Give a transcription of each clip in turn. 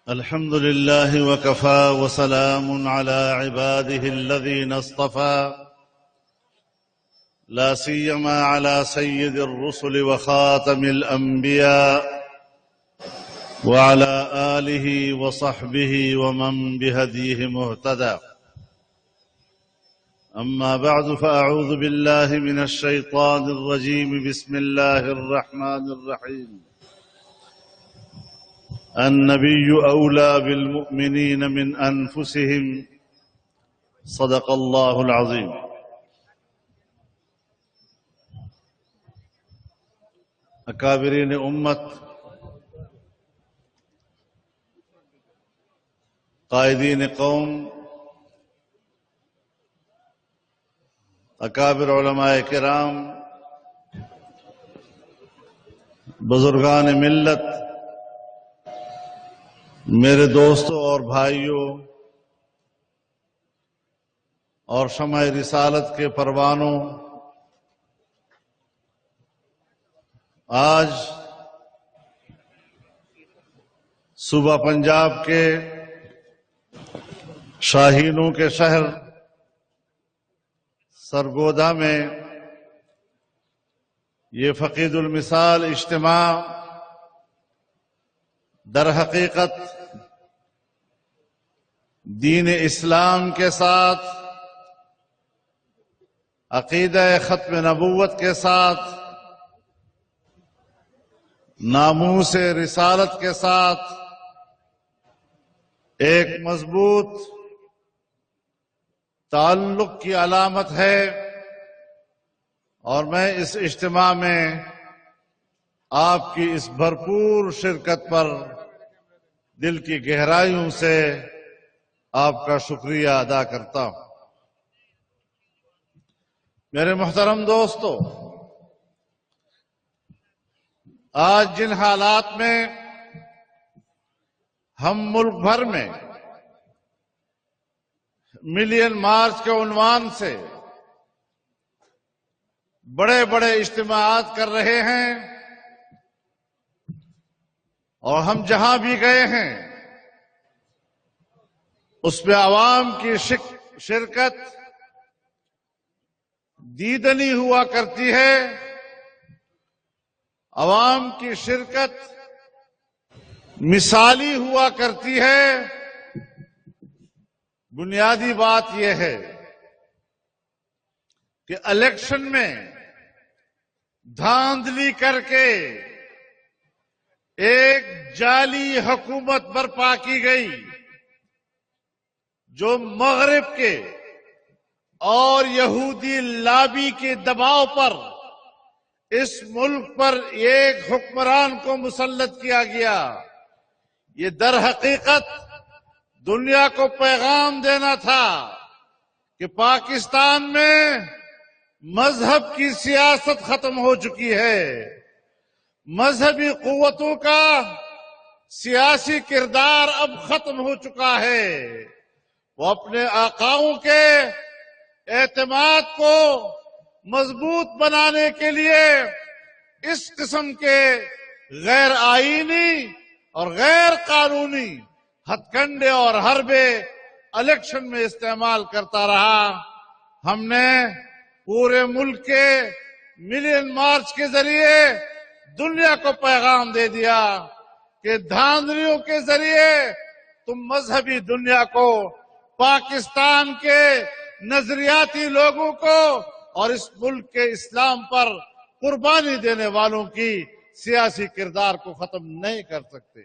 الحمد لله وكفى وسلام على عباده الذين اصطفى لا سيما على سيد الرسل وخاتم الأنبياء وعلى آله وصحبه ومن بهديه مهتدى. أما بعد فأعوذ بالله من الشيطان الرجيم. بسم الله الرحمن الرحيم. النبي أولى بالمؤمنين من أنفسهم صدق الله العظيم. اکابرین امت، قائدین قوم، اکابر علماء کرام، بزرگان ملت، میرے دوستوں اور بھائیوں اور شمع رسالت کے پروانوں، آج صوبہ پنجاب کے شاہینوں کے شہر سرگودا میں یہ فقید المثال اجتماع در حقیقت دین اسلام کے ساتھ، عقیدہ ختم نبوت کے ساتھ، ناموس رسالت کے ساتھ ایک مضبوط تعلق کی علامت ہے، اور میں اس اجتماع میں آپ کی اس بھرپور شرکت پر دل کی گہرائیوں سے آپ کا شکریہ ادا کرتا ہوں۔ میرے محترم دوستو، آج جن حالات میں ہم ملک بھر میں ملین مارچ کے عنوان سے بڑے بڑے اجتماعات کر رہے ہیں، اور ہم جہاں بھی گئے ہیں اس پہ عوام کی شرکت دیدنی ہوا کرتی ہے، عوام کی شرکت مثالی ہوا کرتی ہے۔ بنیادی بات یہ ہے کہ الیکشن میں دھاندلی کر کے ایک جعلی حکومت برپا کی گئی، جو مغرب کے اور یہودی لابی کے دباؤ پر اس ملک پر ایک حکمران کو مسلط کیا گیا۔ یہ در حقیقت دنیا کو پیغام دینا تھا کہ پاکستان میں مذہب کی سیاست ختم ہو چکی ہے، مذہبی قوتوں کا سیاسی کردار اب ختم ہو چکا ہے۔ وہ اپنے آقاؤں کے اعتماد کو مضبوط بنانے کے لیے اس قسم کے غیر آئینی اور غیر قانونی ہتھ کنڈے اور حربے الیکشن میں استعمال کرتا رہا۔ ہم نے پورے ملک کے ملین مارچ کے ذریعے دنیا کو پیغام دے دیا کہ دھاندلیوں کے ذریعے تم مذہبی دنیا کو، پاکستان کے نظریاتی لوگوں کو اور اس ملک کے اسلام پر قربانی دینے والوں کی سیاسی کردار کو ختم نہیں کر سکتے۔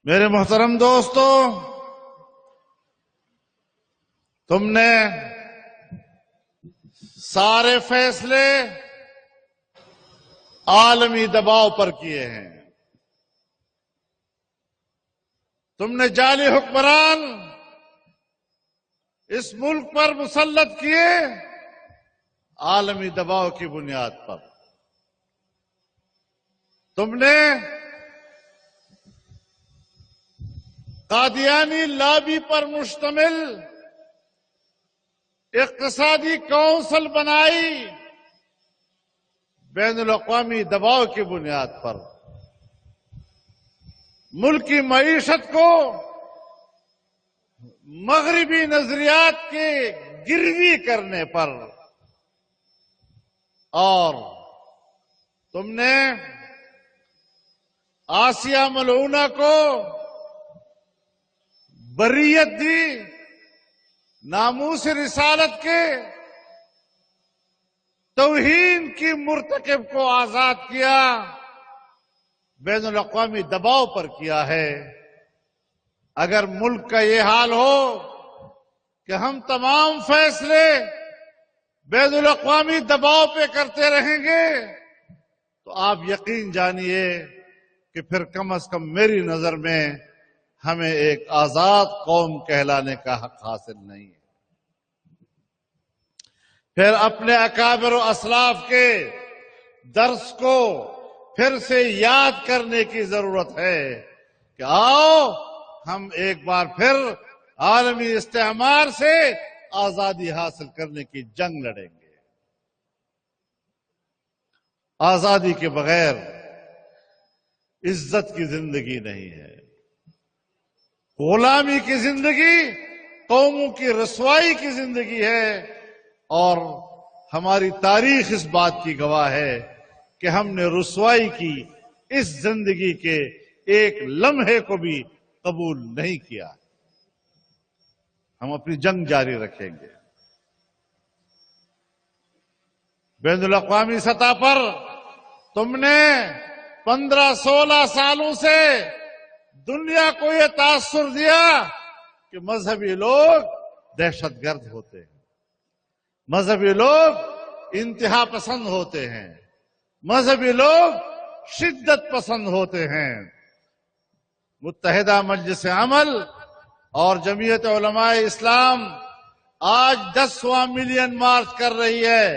میرے محترم دوستو، تم نے سارے فیصلے عالمی دباؤ پر کیے ہیں، تم نے جعلی حکمران اس ملک پر مسلط کیے عالمی دباؤ کی بنیاد پر۔ تم نے قادیانی لابی پر مشتمل اقتصادی کونسل بنائی بین الاقوامی دباؤ کی بنیاد پر ملک کی معیشت کو مغربی نظریات کے گروی کرنے پر، اور تم نے آسیہ ملعونہ کو بریت دی، ناموس رسالت کے توہین کی مرتکب کو آزاد کیا، بین الاقوامی دباؤ پر کیا ہے۔ اگر ملک کا یہ حال ہو کہ ہم تمام فیصلے بین الاقوامی دباؤ پہ کرتے رہیں گے تو آپ یقین جانیے کہ پھر کم از کم میری نظر میں ہمیں ایک آزاد قوم کہلانے کا حق حاصل نہیں ہے۔ پھر اپنے اکابر و اسلاف کے درس کو پھر سے یاد کرنے کی ضرورت ہے کہ آؤ ہم ایک بار پھر عالمی استعمار سے آزادی حاصل کرنے کی جنگ لڑیں گے۔ آزادی کے بغیر عزت کی زندگی نہیں ہے، غلامی کی زندگی قوموں کی رسوائی کی زندگی ہے، اور ہماری تاریخ اس بات کی گواہ ہے کہ ہم نے رسوائی کی اس زندگی کے ایک لمحے کو بھی قبول نہیں کیا۔ ہم اپنی جنگ جاری رکھیں گے۔ بین الاقوامی سطح پر تم نے 15-16 سالوں سے دنیا کو یہ تاثر دیا کہ مذہبی لوگ دہشت گرد ہوتے ہیں، مذہبی لوگ انتہا پسند ہوتے ہیں، مذہبی لوگ شدت پسند ہوتے ہیں۔ متحدہ مجلس عمل اور جمعیت علماء اسلام آج 10واں ملین مارچ کر رہی ہے۔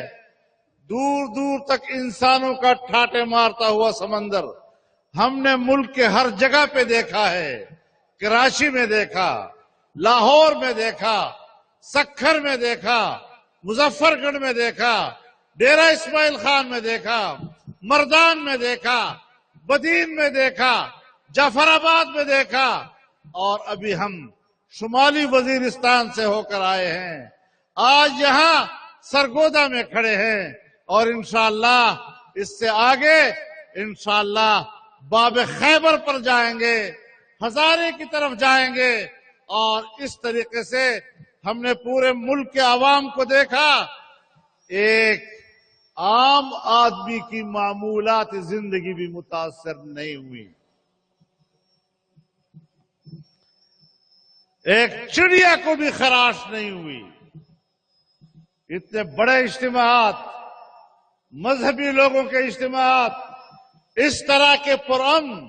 دور دور تک انسانوں کا ٹھاٹے مارتا ہوا سمندر ہم نے ملک کے ہر جگہ پہ دیکھا ہے۔ کراچی میں دیکھا، لاہور میں دیکھا، سکھر میں دیکھا، مظفر گڑھ میں دیکھا، ڈیرہ اسماعیل خان میں دیکھا، مردان میں دیکھا، بدین میں دیکھا، جعفر آباد میں دیکھا، اور ابھی ہم شمالی وزیرستان سے ہو کر آئے ہیں۔ آج یہاں سرگودا میں کھڑے ہیں، اور انشاءاللہ اس سے آگے انشاءاللہ باب خیبر پر جائیں گے، ہزارے کی طرف جائیں گے، اور اس طریقے سے ہم نے پورے ملک کے عوام کو دیکھا۔ ایک عام آدمی کی معمولات زندگی بھی متاثر نہیں ہوئی، ایک چڑیا کو بھی خراش نہیں ہوئی۔ اتنے بڑے اجتماعات، مذہبی لوگوں کے اجتماعات، اس طرح کے پرامن،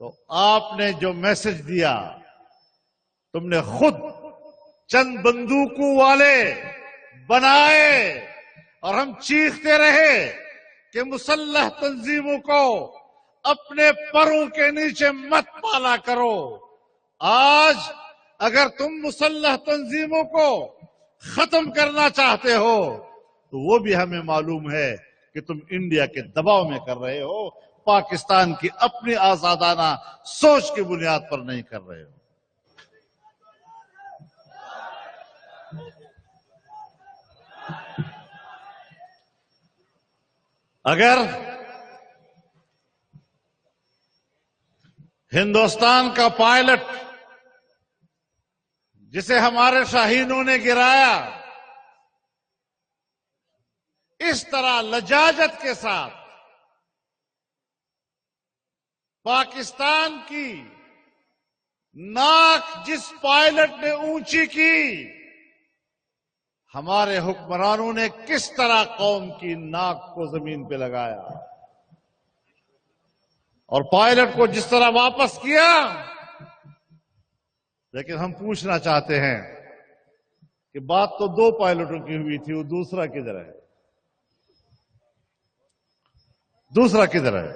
تو آپ نے جو میسج دیا، تم نے خود چند بندوقوں والے بنائے، اور ہم چیختے رہے کہ مسلح تنظیموں کو اپنے پروں کے نیچے مت پالا کرو۔ آج اگر تم مسلح تنظیموں کو ختم کرنا چاہتے ہو تو وہ بھی ہمیں معلوم ہے کہ تم انڈیا کے دباؤ میں کر رہے ہو، پاکستان کی اپنی آزادانہ سوچ کی بنیاد پر نہیں کر رہے ہو۔ اگر ہندوستان کا پائلٹ جسے ہمارے شاہینوں نے گرایا اس طرح لجاجت کے ساتھ پاکستان کی ناک جس پائلٹ نے اونچی کی، ہمارے حکمرانوں نے کس طرح قوم کی ناک کو زمین پہ لگایا، اور پائلٹ کو جس طرح واپس کیا۔ لیکن ہم پوچھنا چاہتے ہیں کہ بات تو 2 پائلٹوں کی ہوئی تھی، وہ دوسرا کدھر ہے؟ دوسرا کدھر ہے؟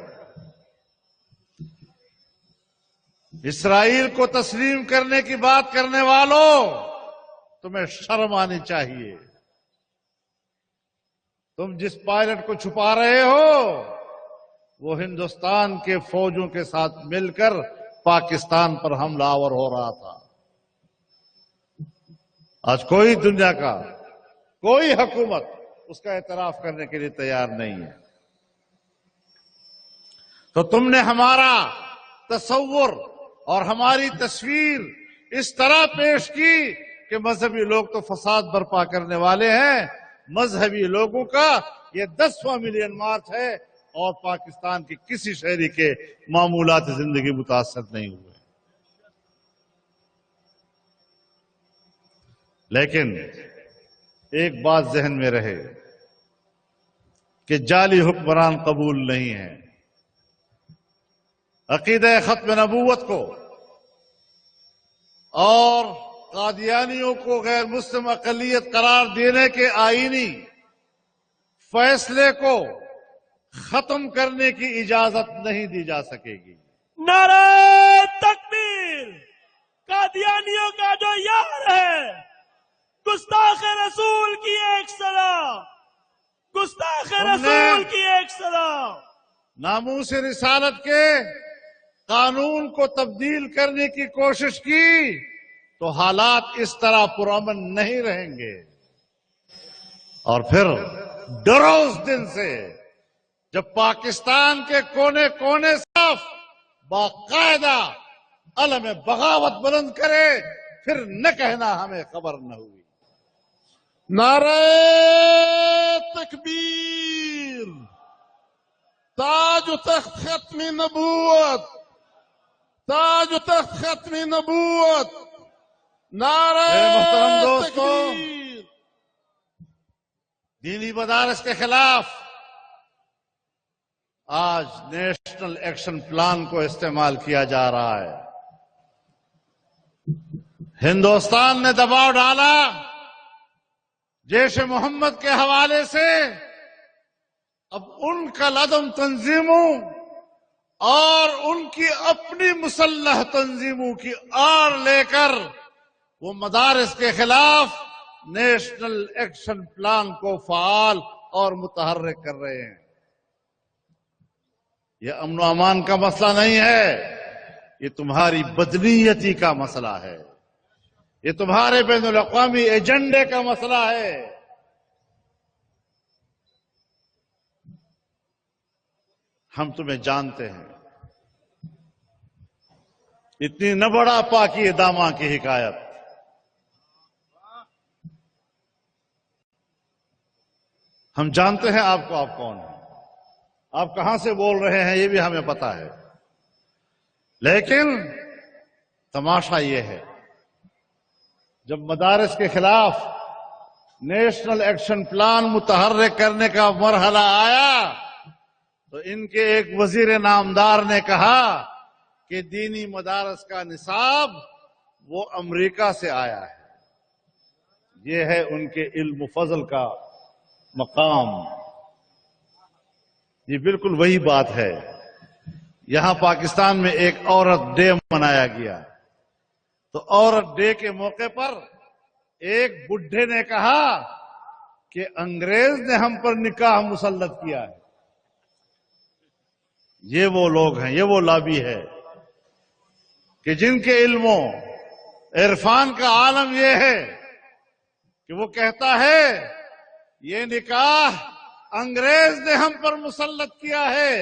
اسرائیل کو تسلیم کرنے کی بات کرنے والوں، تمہیں شرم آنی چاہیے، تم جس پائلٹ کو چھپا رہے ہو وہ ہندوستان کے فوجوں کے ساتھ مل کر پاکستان پر حملہ آور ہو رہا تھا۔ آج کوئی دنیا کا کوئی حکومت اس کا اعتراف کرنے کے لیے تیار نہیں ہے۔ تو تم نے ہمارا تصور اور ہماری تصویر اس طرح پیش کی کہ مذہبی لوگ تو فساد برپا کرنے والے ہیں، مذہبی لوگوں کا یہ 10واں ملین مارچ ہے اور پاکستان کے کسی شہری کے معمولات زندگی متاثر نہیں ہوئے۔ لیکن ایک بات ذہن میں رہے کہ جعلی حکمران قبول نہیں ہے۔ عقیدہ ختم نبوت کو اور قادیانیوں کو غیر مسلم اقلیت قرار دینے کے آئینی فیصلے کو ختم کرنے کی اجازت نہیں دی جا سکے گی۔ نعرہ تکبیر! قادیانیوں کا جو یار ہے، گستاخ رسول کی ایک سزا، گستاخ رسول کی ایک سزا۔ ناموس رسالت کے قانون کو تبدیل کرنے کی کوشش کی تو حالات اس طرح پرامن نہیں رہیں گے، اور پھر ڈرو اس دن سے جب پاکستان کے کونے کونے صاف باقاعدہ علم بغاوت بلند کرے، پھر نہ کہنا ہمیں خبر نہ ہوئی۔ نعرہ تکبیر! تاج و تخت ختم نبوت، تاج و تخت ختم نبوت، نعرہ محترم دوستو، تکبیر! دینی مدارس کے خلاف آج نیشنل ایکشن پلان کو استعمال کیا جا رہا ہے۔ ہندوستان نے دباؤ ڈالا جیش محمد کے حوالے سے، اب ان کا عدم تنظیموں اور ان کی اپنی مسلح تنظیموں کی آڑ لے کر وہ مدارس کے خلاف نیشنل ایکشن پلان کو فعال اور متحرک کر رہے ہیں۔ یہ امن و امان کا مسئلہ نہیں ہے، یہ تمہاری بدنیتی کا مسئلہ ہے، یہ تمہارے بین الاقوامی ایجنڈے کا مسئلہ ہے۔ ہم تمہیں جانتے ہیں، اتنی نہ بڑا پاکی داماں کی حکایت۔ ہم جانتے ہیں آپ کون ہیں، آپ کہاں سے بول رہے ہیں یہ بھی ہمیں پتا ہے، لیکن تماشا یہ ہے جب مدارس کے خلاف نیشنل ایکشن پلان متحرک کرنے کا مرحلہ آیا تو ان کے ایک وزیر نامدار نے کہا کہ دینی مدارس کا نصاب وہ امریکہ سے آیا ہے۔ یہ ہے ان کے علم و فضل کا مقام۔ یہ بالکل وہی بات ہے۔ یہاں پاکستان میں ایک عورت ڈے منایا گیا تو عورت ڈے کے موقع پر ایک بڈھے نے کہا کہ انگریز نے ہم پر نکاح مسلط کیا ہے۔ یہ وہ لوگ ہیں، یہ وہ لابی ہے کہ جن کے علم و عرفان کا عالم یہ ہے کہ وہ کہتا ہے یہ نکاح انگریز نے ہم پر مسلط کیا ہے،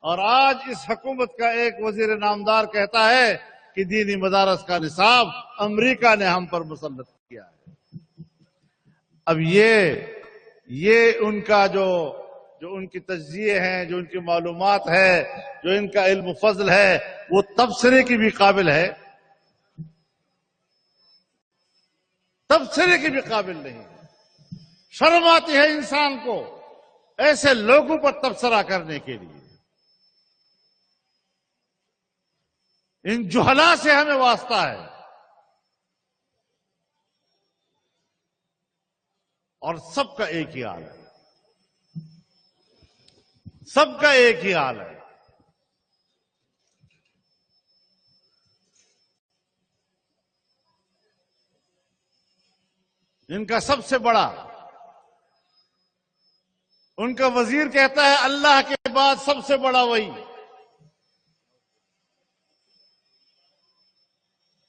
اور آج اس حکومت کا ایک وزیر نامدار کہتا ہے کہ دینی مدارس کا نصاب امریکہ نے ہم پر مسلط کیا ہے۔ اب یہ ان کا جو ان کی تجزیے ہیں، جو ان کی معلومات ہے، جو ان کا علم و فضل ہے، وہ تبصرے کی بھی قابل ہے، تبصرے کی بھی قابل نہیں ہے۔ شرم آتی ہے انسان کو ایسے لوگوں پر تبصرہ کرنے کے لیے۔ ان جہلا سے ہمیں واسطہ ہے، اور سب کا ایک ہی حال ہے، سب کا ایک ہی حال ہے۔ ان کا سب سے بڑا ان کا وزیر کہتا ہے اللہ کے بعد سب سے بڑا وہی،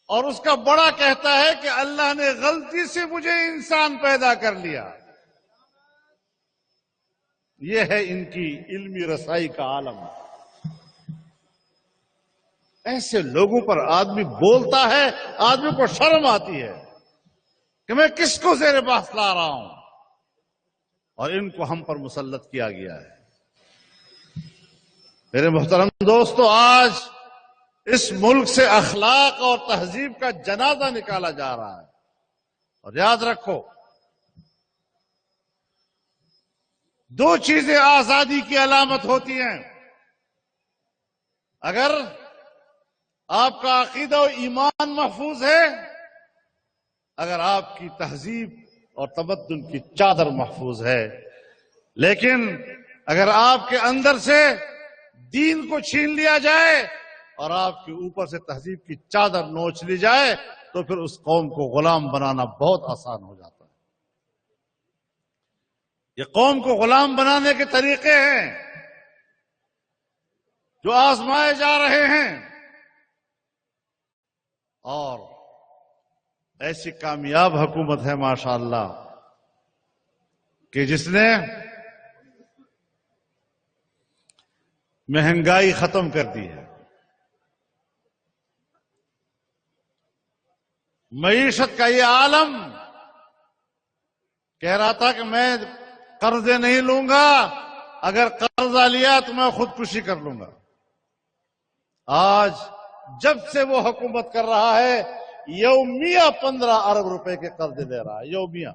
اور اس کا بڑا کہتا ہے کہ اللہ نے غلطی سے مجھے انسان پیدا کر لیا۔ یہ ہے ان کی علمی رسائی کا عالم۔ ایسے لوگوں پر آدمی بولتا ہے، آدمی کو شرم آتی ہے کہ میں کس کو زیر بحث لا رہا ہوں، اور ان کو ہم پر مسلط کیا گیا ہے۔ میرے محترم دوستو، آج اس ملک سے اخلاق اور تہذیب کا جنازہ نکالا جا رہا ہے، اور یاد رکھو دو چیزیں آزادی کی علامت ہوتی ہیں۔ اگر آپ کا عقیدہ و ایمان محفوظ ہے، اگر آپ کی تہذیب اور تمدن کی چادر محفوظ ہے، لیکن اگر آپ کے اندر سے دین کو چھین لیا جائے اور آپ کے اوپر سے تہذیب کی چادر نوچ لی جائے تو پھر اس قوم کو غلام بنانا بہت آسان ہو جاتا ہے۔ یہ قوم کو غلام بنانے کے طریقے ہیں جو آزمائے جا رہے ہیں، اور ایسی کامیاب حکومت ہے ماشاءاللہ کہ جس نے مہنگائی ختم کر دی ہے، معیشت کا یہ عالم کہہ رہا تھا کہ میں قرضے نہیں لوں گا، اگر قرضہ لیا تو میں خودکشی کر لوں گا۔ آج جب سے وہ حکومت کر رہا ہے یومیہ 15 ارب روپے کے قرضے لے رہا ہے، یومیہ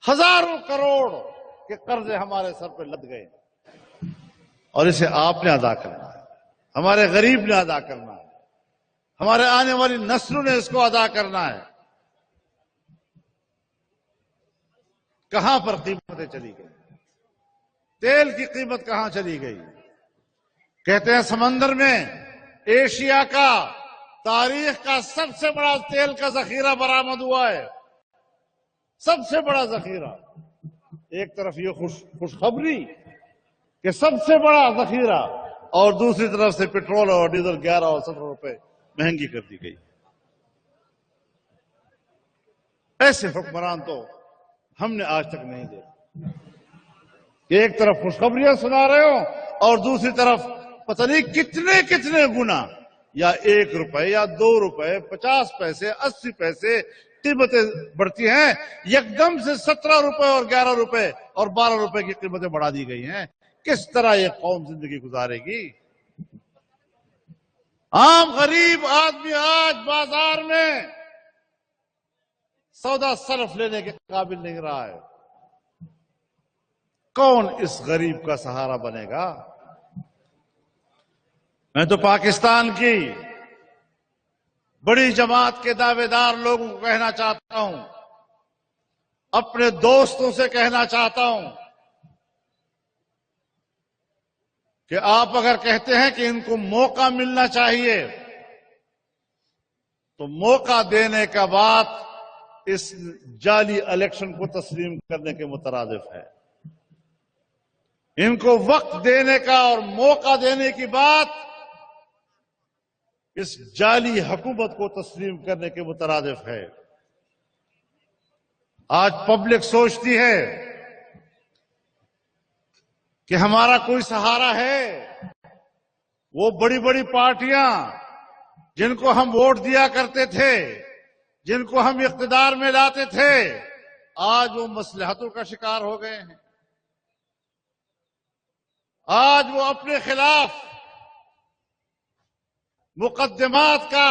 ہزاروں کروڑ کے قرضے ہمارے سر پہ لد گئے، اور اسے آپ نے ادا کرنا ہے، ہمارے غریب نے ادا کرنا ہے، ہمارے آنے والی نسلوں نے اس کو ادا کرنا ہے۔ کہاں پر قیمتیں چلی گئی؟ تیل کی قیمت کہاں چلی گئی؟ کہتے ہیں سمندر میں ایشیا کا تاریخ کا سب سے بڑا تیل کا ذخیرہ برآمد ہوا ہے، سب سے بڑا ذخیرہ۔ ایک طرف یہ خوشخبری کہ سب سے بڑا ذخیرہ، اور دوسری طرف سے پیٹرول اور ڈیزل 11 اور 17 روپے مہنگی کر دی گئی۔ ایسے حکمران تو ہم نے آج تک نہیں دیکھا کہ ایک طرف خوشخبریاں سنا رہے ہو اور دوسری طرف پتہ نہیں کتنے کتنے گنا، یا 1 روپے یا 2 روپے 50 پیسے 80 پیسے قیمتیں بڑھتی ہیں، یکدم سے 17 روپے اور 11 روپے اور 12 روپے کی قیمتیں بڑھا دی گئی ہیں۔ کس طرح یہ قوم زندگی گزارے گی؟ عام غریب آدمی آج بازار میں سودا صرف لینے کے قابل نہیں رہا ہے۔ کون اس غریب کا سہارا بنے گا؟ میں تو پاکستان کی بڑی جماعت کے دعوے دار لوگوں کو کہنا چاہتا ہوں، اپنے دوستوں سے کہنا چاہتا ہوں کہ آپ اگر کہتے ہیں کہ ان کو موقع ملنا چاہیے تو موقع دینے کا بات اس جعلی الیکشن کو تسلیم کرنے کے مترادف ہے۔ ان کو وقت دینے کا اور موقع دینے کی بات اس جعلی حکومت کو تسلیم کرنے کے مترادف ہے۔ آج پبلک سوچتی ہے کہ ہمارا کوئی سہارا ہے، وہ بڑی بڑی پارٹیاں جن کو ہم ووٹ دیا کرتے تھے، جن کو ہم اقتدار میں لاتے تھے، آج وہ مصلحتوں کا شکار ہو گئے ہیں۔ آج وہ اپنے خلاف مقدمات کا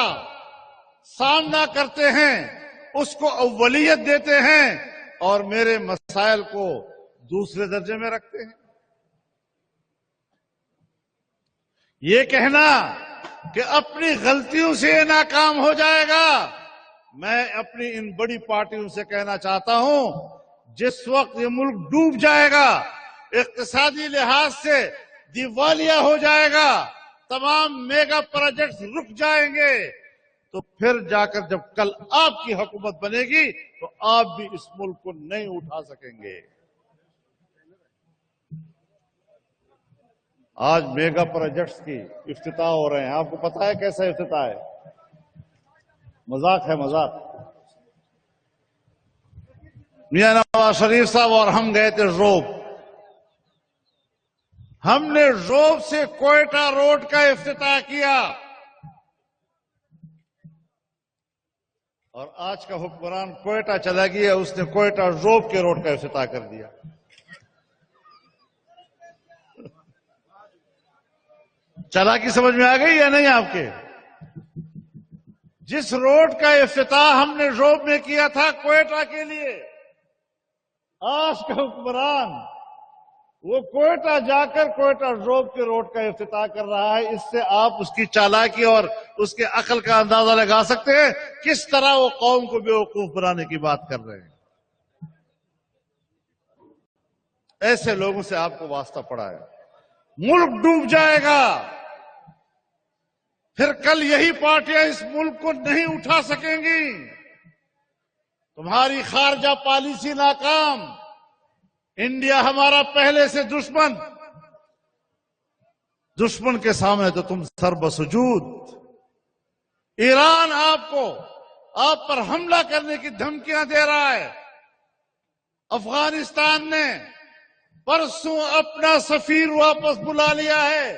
سامنا کرتے ہیں، اس کو اولیت دیتے ہیں اور میرے مسائل کو دوسرے درجے میں رکھتے ہیں۔ یہ کہنا کہ اپنی غلطیوں سے یہ ناکام ہو جائے گا، میں اپنی ان بڑی پارٹیوں سے کہنا چاہتا ہوں، جس وقت یہ ملک ڈوب جائے گا، اقتصادی لحاظ سے دیوالیہ ہو جائے گا، تمام میگا پروجیکٹس رک جائیں گے، تو پھر جا کر جب کل آپ کی حکومت بنے گی تو آپ بھی اس ملک کو نہیں اٹھا سکیں گے۔ آج میگا پروجیکٹس کی افتتاح ہو رہے ہیں، آپ کو پتا ہے کیسا افتتاح ہے؟ مذاق ہے، مذاق۔ میاں نواز شریف صاحب اور ہم گئے تھے روب، ہم نے روب سے کوئٹہ روڈ کا افتتاح کیا، اور آج کا حکمران کوئٹہ چلا گیا، اس نے کوئٹہ روب کے روڈ کا افتتاح کر دیا۔ چلا کی سمجھ میں آ گئی یا نہیں آپ کے؟ جس روڈ کا افتتاح ہم نے روب میں کیا تھا کوئٹہ کے لیے، آج کا حکمران وہ کوئٹہ جا کر کوئٹہ روب کے روڈ کا افتتاح کر رہا ہے۔ اس سے آپ اس کی چالاکی اور اس کے عقل کا اندازہ لگا سکتے ہیں کس طرح وہ قوم کو بیوقوف بنانے کی بات کر رہے ہیں۔ ایسے لوگوں سے آپ کو واسطہ پڑا ہے۔ ملک ڈوب جائے گا، پھر کل یہی پارٹیاں اس ملک کو نہیں اٹھا سکیں گی۔ تمہاری خارجہ پالیسی ناکام، انڈیا ہمارا پہلے سے دشمن کے سامنے تو تم سر بسجود۔ ایران آپ پر حملہ کرنے کی دھمکیاں دے رہا ہے۔ افغانستان نے پرسوں اپنا سفیر واپس بلا لیا ہے،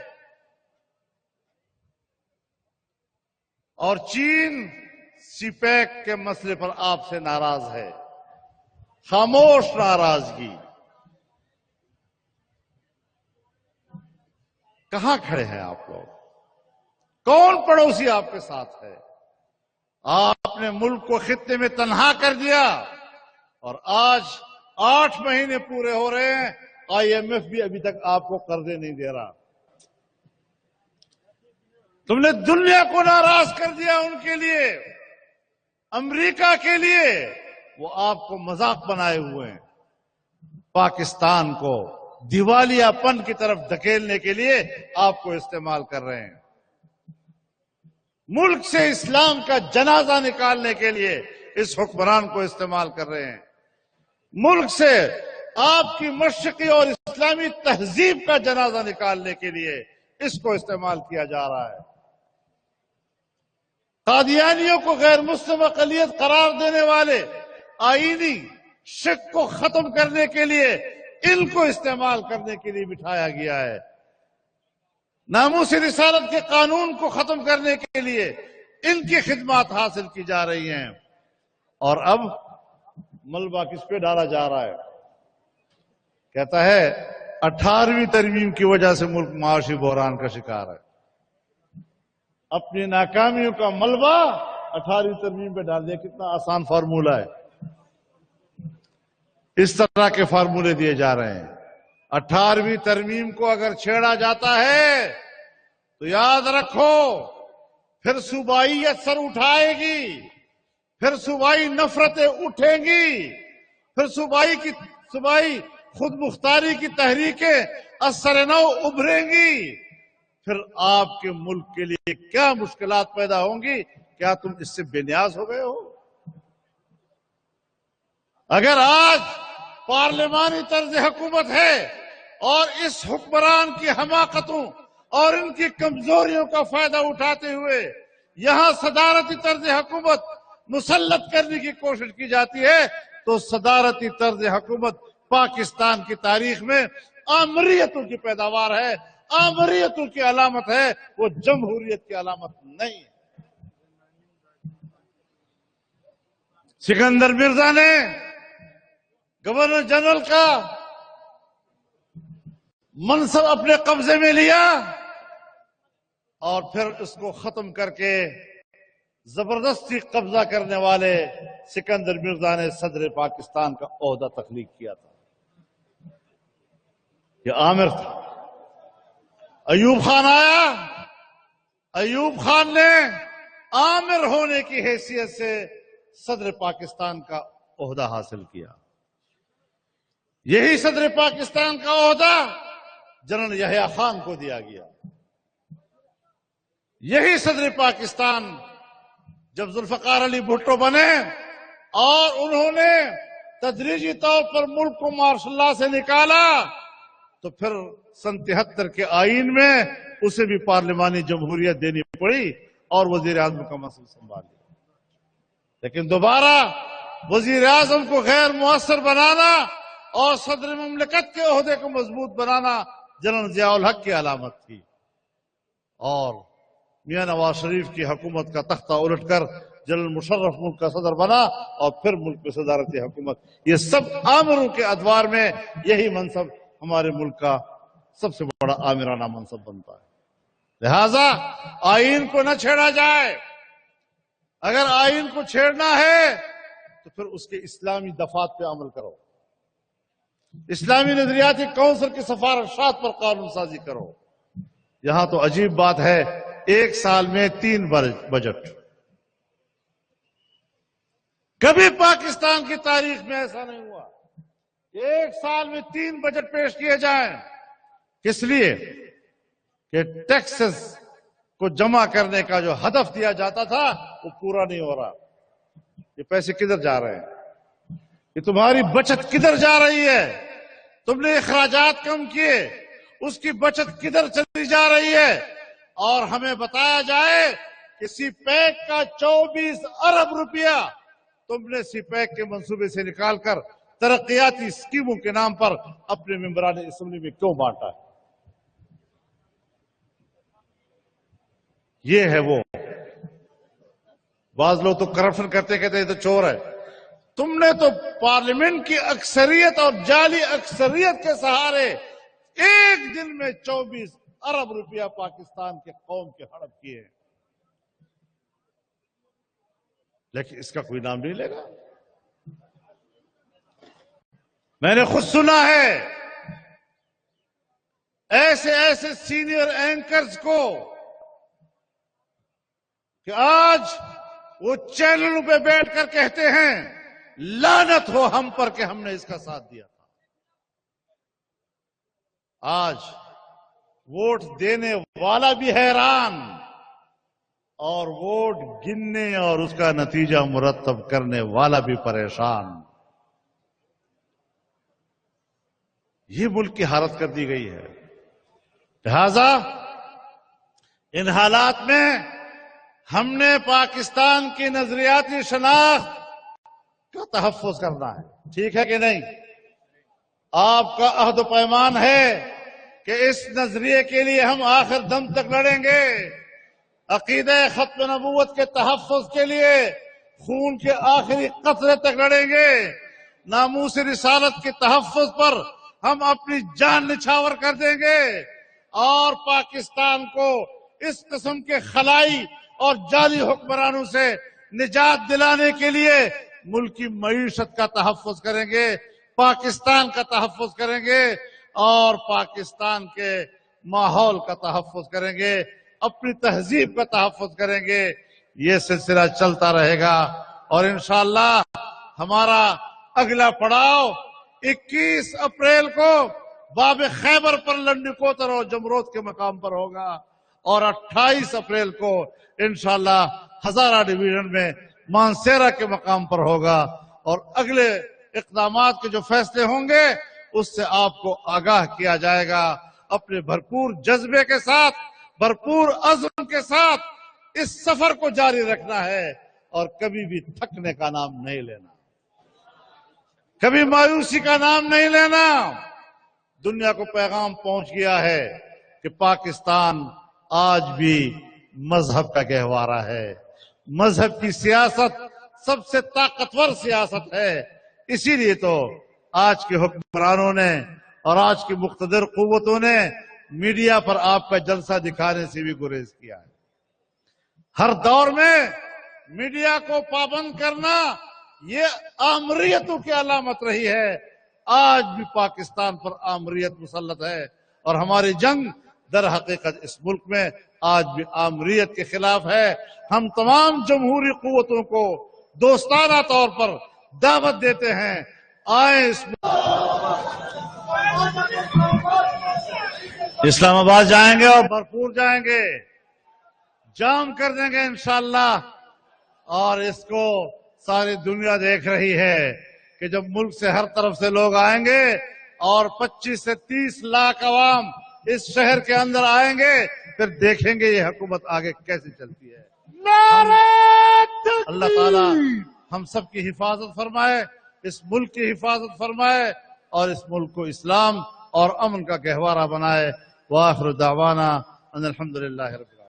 اور چین سی پیک کے مسئلے پر آپ سے ناراض ہے۔ خاموش ناراضگی۔ کہاں کھڑے ہیں آپ لوگ؟ کون پڑوسی آپ کے ساتھ ہے؟ آپ نے ملک کو خطے میں تنہا کر دیا، اور آج 8 مہینے پورے ہو رہے ہیں، IMF بھی ابھی تک آپ کو قرضے نہیں دے رہا۔ تم نے دنیا کو ناراض کر دیا، ان کے لیے، امریکہ کے لیے وہ آپ کو مذاق بنائے ہوئے ہیں۔ پاکستان کو دیوالیہ پن کی طرف دھکیلنے کے لیے آپ کو استعمال کر رہے ہیں۔ ملک سے اسلام کا جنازہ نکالنے کے لیے اس حکمران کو استعمال کر رہے ہیں۔ ملک سے آپ کی مشرقی اور اسلامی تہذیب کا جنازہ نکالنے کے لیے اس کو استعمال کیا جا رہا ہے۔ قادیانیوں کو غیر مسلم اقلیت قرار دینے والے آئینی شک کو ختم کرنے کے لیے ان کو استعمال کرنے کے لیے بٹھایا گیا ہے۔ ناموس رسالت کے قانون کو ختم کرنے کے لیے ان کی خدمات حاصل کی جا رہی ہیں، اور اب ملبہ کس پہ ڈالا جا رہا ہے؟ کہتا ہے 18ویں ترمیم کی وجہ سے ملک معاشی بحران کا شکار ہے۔ اپنی ناکامیوں کا ملبہ 18ویں ترمیم پہ ڈال دیا۔ کتنا آسان فارمولہ ہے۔ اس طرح کے فارمولے دیے جا رہے ہیں۔ 18ویں ترمیم کو اگر چھیڑا جاتا ہے تو یاد رکھو پھر صوبائیت سر اٹھائے گی، پھر صوبائی نفرتیں اٹھیں گی، پھر صوبائی خود مختاری کی تحریکیں اثر نو ابھریں گی۔ پھر آپ کے ملک کے لیے کیا مشکلات پیدا ہوں گی؟ کیا تم اس سے بے نیاز ہو گئے ہو؟ اگر آج پارلیمانی طرز حکومت ہے اور اس حکمران کی حماقتوں اور ان کی کمزوریوں کا فائدہ اٹھاتے ہوئے یہاں صدارتی طرز حکومت مسلط کرنے کی کوشش کی جاتی ہے، تو صدارتی طرز حکومت پاکستان کی تاریخ میں آمریتوں کی پیداوار ہے، آمریتوں کی علامت ہے، وہ جمہوریت کی علامت نہیں ہے۔ سکندر مرزا نے گورنر جنرل کا منصب اپنے قبضے میں لیا، اور پھر اس کو ختم کر کے زبردستی قبضہ کرنے والے سکندر مرزا نے صدر پاکستان کا عہدہ تخلیق کیا تھا۔ یہ عامر تھا۔ ایوب خان آیا، ایوب خان نے عامر ہونے کی حیثیت سے صدر پاکستان کا عہدہ حاصل کیا۔ یہی صدر پاکستان کا عہدہ جنرل یحییٰ خان کو دیا گیا۔ یہی صدر پاکستان جب ذوالفقار علی بھٹو بنے اور انہوں نے تدریجی طور پر ملک کو مارشل اللہ سے نکالا تو پھر سن 73 کے آئین میں اسے بھی پارلیمانی جمہوریت دینی پڑی اور وزیر اعظم کا منصب سنبھال لیا. لیکن دوبارہ وزیر اعظم کو غیر مؤثر بنانا اور صدر مملکت کے عہدے کو مضبوط بنانا جنرل ضیاء الحق کی علامت تھی. اور میاں نواز شریف کی حکومت کا تختہ الٹ کر جنرل مشرف ملک کا صدر بنا اور پھر ملک میں صدارتی حکومت. یہ سب آمروں کے ادوار میں یہی منصب ہمارے ملک کا سب سے بڑا آمرانہ منصب بنتا ہے. لہذا آئین کو نہ چھیڑا جائے. اگر آئین کو چھیڑنا ہے تو پھر اس کے اسلامی دفعات پہ عمل کرو. اسلامی نظریاتی کونسل کی سفارشات پر قانون سازی کرو. یہاں تو عجیب بات ہے، ایک سال میں 3 بجٹ. کبھی پاکستان کی تاریخ میں ایسا نہیں ہوا. ایک سال میں 3 بجٹ پیش کیے جائیں. کس لیے؟ کہ ٹیکسز کو جمع کرنے کا جو ہدف دیا جاتا تھا وہ پورا نہیں ہو رہا. یہ پیسے کدھر جا رہے ہیں؟ یہ تمہاری بچت کدھر جا رہی ہے؟ تم نے اخراجات کم کیے، اس کی بچت کدھر چلی جا رہی ہے؟ اور ہمیں بتایا جائے کہ سی پیک کا 24 ارب روپیہ تم نے سی پیک کے منصوبے سے نکال کر ترقیاتی اسکیموں کے نام پر اپنے ممبران اسمبلی میں کیوں بانٹا ہے؟ یہ ہے وہ. بعض لوگ تو کرپشن کرتے کہتے ہیں تو چور ہے. تم نے تو پارلیمنٹ کی اکثریت اور جعلی اکثریت کے سہارے ایک دن میں 24 ارب روپیہ پاکستان کے قوم کے ہڑپ کیے. لیکن اس کا کوئی نام نہیں لے گا. میں نے خود سنا ہے ایسے سینئر اینکرز کو کہ آج وہ چینلوں پہ بیٹھ کر کہتے ہیں لعنت ہو ہم پر کہ ہم نے اس کا ساتھ دیا تھا. آج ووٹ دینے والا بھی حیران اور ووٹ گننے اور اس کا نتیجہ مرتب کرنے والا بھی پریشان. یہ ملک کی حالت کر دی گئی ہے. لہذا ان حالات میں ہم نے پاکستان کی نظریاتی شناخت کا تحفظ کرنا ہے. ٹھیک ہے کہ نہیں؟ آپ کا عہد و پیمان ہے کہ اس نظریے کے لیے ہم آخر دم تک لڑیں گے. عقیدہ ختم نبوت کے تحفظ کے لیے خون کے آخری قطرے تک لڑیں گے. ناموس رسالت کے تحفظ پر ہم اپنی جان نچھاور کر دیں گے اور پاکستان کو اس قسم کے خلائی اور جعلی حکمرانوں سے نجات دلانے کے لیے ملک کی معیشت کا تحفظ کریں گے، پاکستان کا تحفظ کریں گے اور پاکستان کے ماحول کا تحفظ کریں گے، اپنی تہذیب کا تحفظ کریں گے. یہ سلسلہ چلتا رہے گا اور انشاءاللہ ہمارا اگلا پڑاؤ 21 اپریل کو باب خیبر پر لنڈی کوتر اور جمرود کے مقام پر ہوگا اور 28 اپریل کو انشاءاللہ ہزارہ ڈویژن میں مانسیرا کے مقام پر ہوگا. اور اگلے اقدامات کے جو فیصلے ہوں گے اس سے آپ کو آگاہ کیا جائے گا. اپنے بھرپور جذبے کے ساتھ، بھرپور عزم کے ساتھ اس سفر کو جاری رکھنا ہے اور کبھی بھی تھکنے کا نام نہیں لینا، کبھی مایوسی کا نام نہیں لینا. دنیا کو پیغام پہنچ گیا ہے کہ پاکستان آج بھی مذہب کا گہوارہ ہے. مذہب کی سیاست سب سے طاقتور سیاست ہے. اسی لیے تو آج کے حکمرانوں نے اور آج کی مقتدر قوتوں نے میڈیا پر آپ کا جلسہ دکھانے سے بھی گریز کیا ہے. ہر دور میں میڈیا کو پابند کرنا یہ آمریتوں کی علامت رہی ہے. آج بھی پاکستان پر آمریت مسلط ہے اور ہماری جنگ در حقیقت اس ملک میں آج بھی آمریت کے خلاف ہے. ہم تمام جمہوری قوتوں کو دوستانہ طور پر دعوت دیتے ہیں، آئیں اسلام آباد جائیں گے اور بھرپور جائیں گے، جام کر دیں گے انشاءاللہ. اور اس کو ساری دنیا دیکھ رہی ہے کہ جب ملک سے ہر طرف سے لوگ آئیں گے اور 25 سے 30 لاکھ عوام اس شہر کے اندر آئیں گے، پھر دیکھیں گے یہ حکومت آگے کیسے چلتی ہے۔ اللہ تعالیٰ ہم سب کی حفاظت فرمائے، اس ملک کی حفاظت فرمائے اور اس ملک کو اسلام اور امن کا گہوارہ بنائے۔ وآخر دعوانا ان الحمدللہ رب